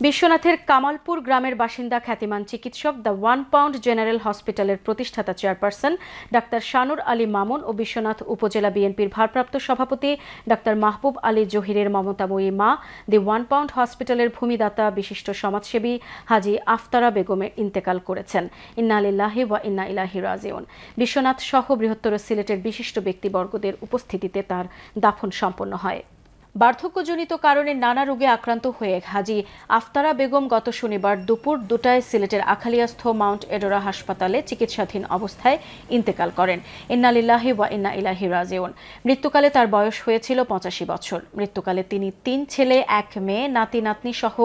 বিশ্বনাথের কামালপুর গ্রামের বাসিন্দা খ্যাতিমান চিকিৎসক দ্য 1 পাউন্ড জেনারেল হসপিটালের প্রতিষ্ঠাতা চেয়ারপারসন ডাক্তার শানুর আলী মামুন ও বিশ্বনাথ উপজেলা বিএনপির ভারপ্রাপ্ত সভাপতি ডাক্তার মাহবুব আলী জহিরের মমতাময়ী মা দি 1 পাউন্ড হসপিটালের ভূমিদাতা বিশিষ্ট সমাজসেবী হাজি আফতারা বেগমের ইন্তেকাল করেছেন। ইন্না লিল্লাহি ওয়া ইন্না ইলাইহি রাজিউন। বিশ্বনাথ সহ বৃহত্তর সিলেটের বিশিষ্ট ব্যক্তিবর্গদের উপস্থিতিতে তার দাফন সম্পন্ন হয়। বার্ধক্যজনিত কারণে নানা রোগে আক্রান্ত হয়ে হাজি আফতারা বেগম গত শনিবার দুপুর 2টায় সিলেটের আখালিয়াস্থ মাউন্ট এডোরা হাসপাতালে চিকিৎসাধীন অবস্থায় ইন্তেকাল করেন। ইন্না লিল্লাহি ওয়া ইন্না ইলাইহি রাজিউন। মৃত্যুকালে তার বয়স হয়েছিল 85 বছর। মৃত্যুকালে তিনি 3 ছেলে 1 মেয়ে নাতি নাতনি সহ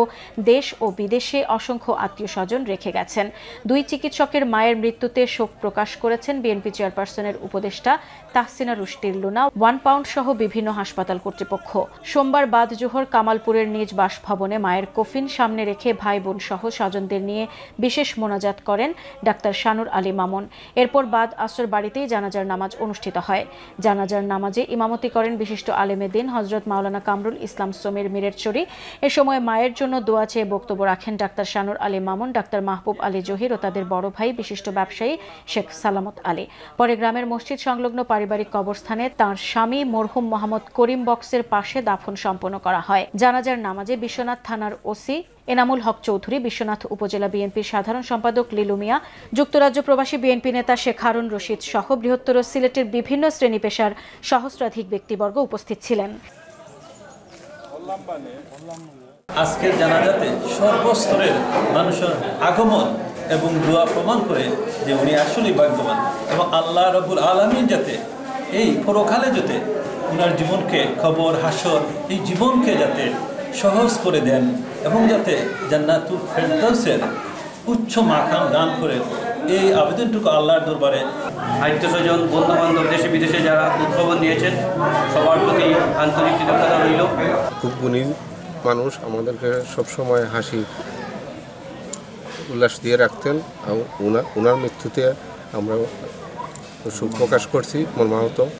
দেশ ও বিদেশে অসংখ্য আত্মীয় স্বজন রেখে গেছেন। 2 চিকিৎসকের মায়ের মৃত্যুতে শোক প্রকাশ করেছেন বিএনপি চেয়ারপারসনের উপদেষ্টা তাহসিনা রুশদীর লুনা, 1 পাউন্ড সহ বিভিন্ন হাসপাতাল কর্তৃপক্ষ। সোমবার বাদ জোহর কামালপুরের নিজ বাসভবনে মায়ের কফিন সামনে রেখে ভাই বোন সহ স্বজনদের নিয়ে বিশেষ মোনাজাত করেন ডাক্তার শানুর আলী মামুন। এরপর বাদ আসর বাড়িতেই জানাজার নামাজ অনুষ্ঠিত হয়। জানাজার নামাজে ইমামতি করেন বিশিষ্ট আলেমে দিন হযরত মাওলানা কামরুল ইসলাম সমীর মিরেরচরি। এ সময় মায়ের জন্য দোয়া চেয়ে বক্তব্য রাখেন ডাক্তার শানুর আলী মামুন, ডাক্তার মাহবুব আলী জহির ও তাদের বড় ভাই বিশিষ্ট ব্যবসায়ী শেখ সালামত আলী। পরে গ্রামের মসজিদ সংলগ্ন পারিবারিক কবরস্থানে তাঁর স্বামী মরহুম মোহাম্মদ করিম বক্সের পাশে দাফন সম্পন্ন করা হয়। জানাজার নামাজে বিশ্বনাথ থানার ওসি এনামুল হক চৌধুরী, বিশ্বনাথ উপজেলা বিএনপির সাধারণ সম্পাদক লিলু মিয়া, যুক্তরাজ্য প্রবাসী বিএনপি নেতা শেখ হারুন রশিদ সহ বৃহত্তর সিলেটের বিভিন্ন শ্রেণী পেশার সহস্রাধিক ব্যক্তিবর্গ উপস্থিত ছিলেন। আজকের জানাজাতে সর্বস্তরের মানুষের আগমন এবং দোয়া প্রমাণ করে যে উনি আসলেই ভাগ্যবান এবং আল্লাহ রাব্বুল আলামিন যাতে এই পরকালে যাতে উনার জীবনকে কবর হাসর এই জীবনকে যাতে সহজ করে দেন এবং যাতে জান্নাতুল ফেরদাউসের উচ্চ মাকাম দান করে এই আবেদনটুকু আল্লাহর দরবারে। আত্মীয়স্বজন বন্ধু বান্ধব দেশে বিদেশে যারা উদ্ভাবন দিয়েছেন সবার প্রতি আন্তরিক কৃতজ্ঞতা রইল। খুব গুণী মানুষ, আমাদেরকে সবসময় হাসি উল্লাস দিয়ে রাখতেন। ওনার মৃত্যুতে আমরা শোক প্রকাশ করছি মর্মাহত।